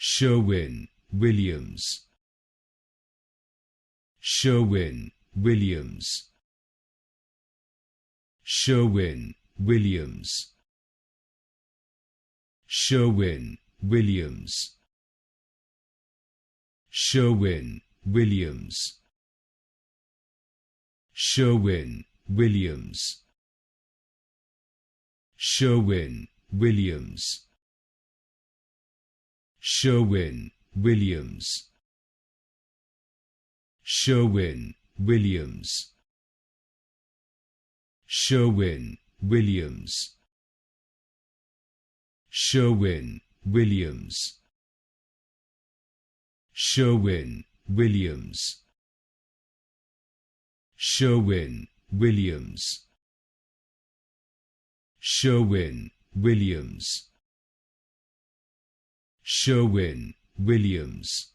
Sherwin Williams. Sherwin Williams. Sherwin Williams. Sherwin Williams. Sherwin Williams. Sherwin Williams. Sherwin Williams. Sherwin Williams. Sherwin Williams. Sherwin Williams. Sherwin Williams. Sherwin Williams. Sherwin Williams. Sherwin Williams. Sherwin Williams.